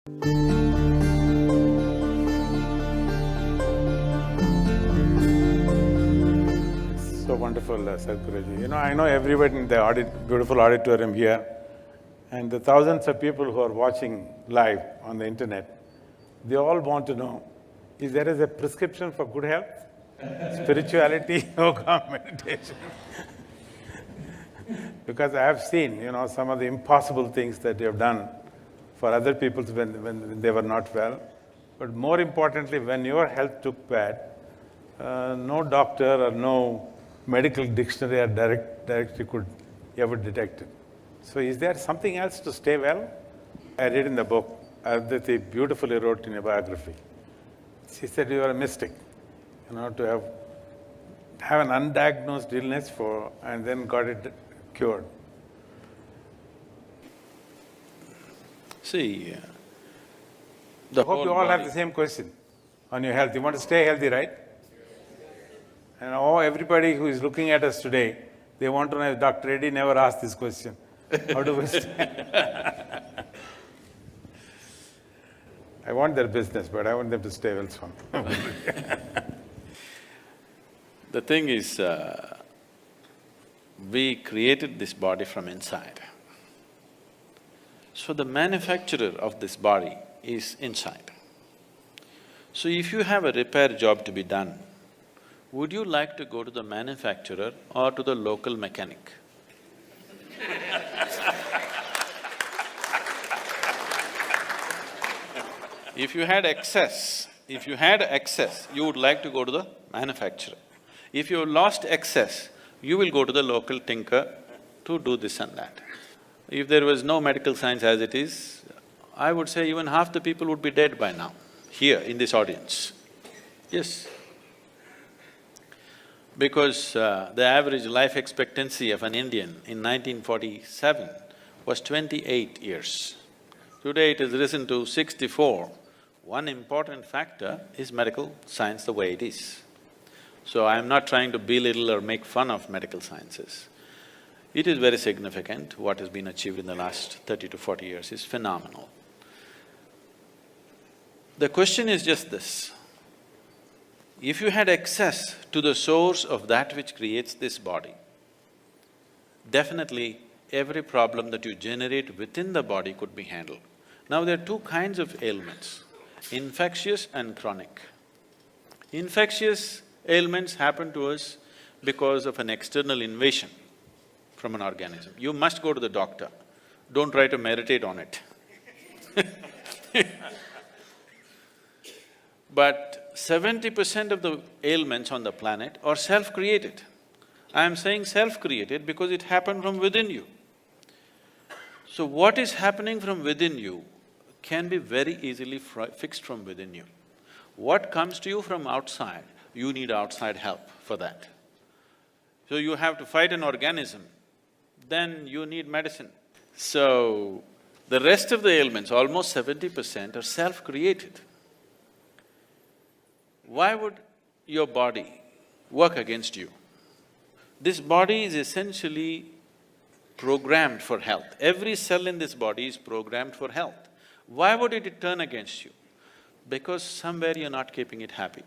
So wonderful, Sadhguruji. I know everybody in the beautiful auditorium here, and the thousands of people who are watching live on the internet, they all want to know, is there a prescription for good health? Spirituality, yoga, meditation. Because I have seen, some of the impossible things that you have done for other people when they were not well. But more importantly, when your health took bad, no doctor or no medical dictionary or directory could ever detect it. So is there something else to stay well? I read in the book, Aditi beautifully wrote in a biography. She said you are a mystic, to have an undiagnosed illness and then got it cured. See, I hope you all have the same question on your health. You want to stay healthy, right? And everybody who is looking at us today, they want to know if Dr. Reddy never asked this question. How do we stay? I want their business, but I want them to stay well strong. The thing is, we created this body from inside. So the manufacturer of this body is inside. So if you have a repair job to be done, would you like to go to the manufacturer or to the local mechanic? If you had excess, you would like to go to the manufacturer. If you lost excess, you will go to the local tinker to do this and that. If there was no medical science as it is, I would say even half the people would be dead by now, here in this audience. Yes. Because the average life expectancy of an Indian in 1947 was 28 years. Today it has risen to 64. One important factor is medical science the way it is. So I am not trying to belittle or make fun of medical sciences. It is very significant. What has been achieved in the last 30 to 40 years is phenomenal. The question is just this: if you had access to the source of that which creates this body, definitely every problem that you generate within the body could be handled. Now there are two kinds of ailments, infectious and chronic. Infectious ailments happen to us because of an external invasion from an organism. You must go to the doctor, don't try to meditate on it. But 70% of the ailments on the planet are self-created. I am saying self-created because it happened from within you. So what is happening from within you can be very easily fixed from within you. What comes to you from outside, you need outside help for that. So you have to fight an organism, then you need medicine. So the rest of the ailments, almost 70%, are self-created. Why would your body work against you? This body is essentially programmed for health. Every cell in this body is programmed for health. Why would it turn against you? Because somewhere you're not keeping it happy.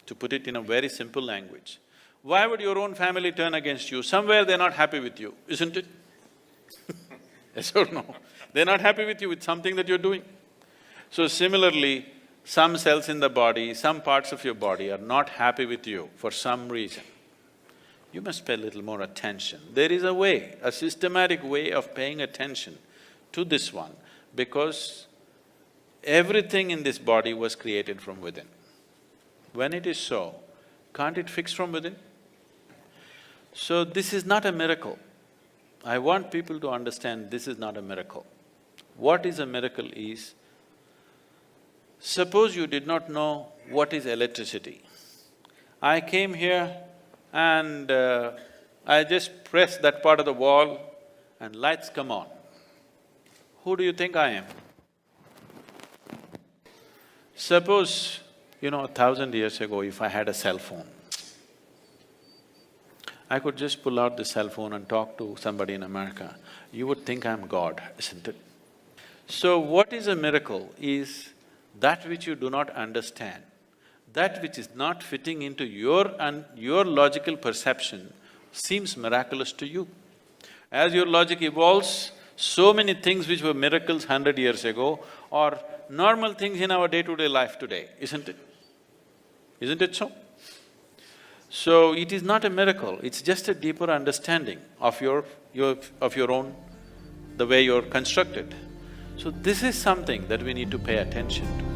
To put it in a very simple language, why would your own family turn against you? Somewhere they're not happy with you, isn't it? Yes or no? They're not happy with you with something that you're doing. So similarly, some cells in the body, some parts of your body are not happy with you for some reason. You must pay a little more attention. There is a way, a systematic way of paying attention to this one, because everything in this body was created from within. When it is so, can't it fix from within? So this is not a miracle. I want people to understand this is not a miracle. What is a miracle is, suppose you did not know what is electricity. I came here and I just press that part of the wall and lights come on. Who do you think I am? Suppose, 1,000 years ago, if I had a cell phone, I could just pull out the cell phone and talk to somebody in America. You would think I'm God, isn't it? So what is a miracle is that which you do not understand, that which is not fitting into your logical perception seems miraculous to you. As your logic evolves, so many things which were miracles 100 years ago are normal things in our day-to-day life today, isn't it? Isn't it so? So it is not a miracle, it's just a deeper understanding of your own, the way you're constructed. So this is something that we need to pay attention to.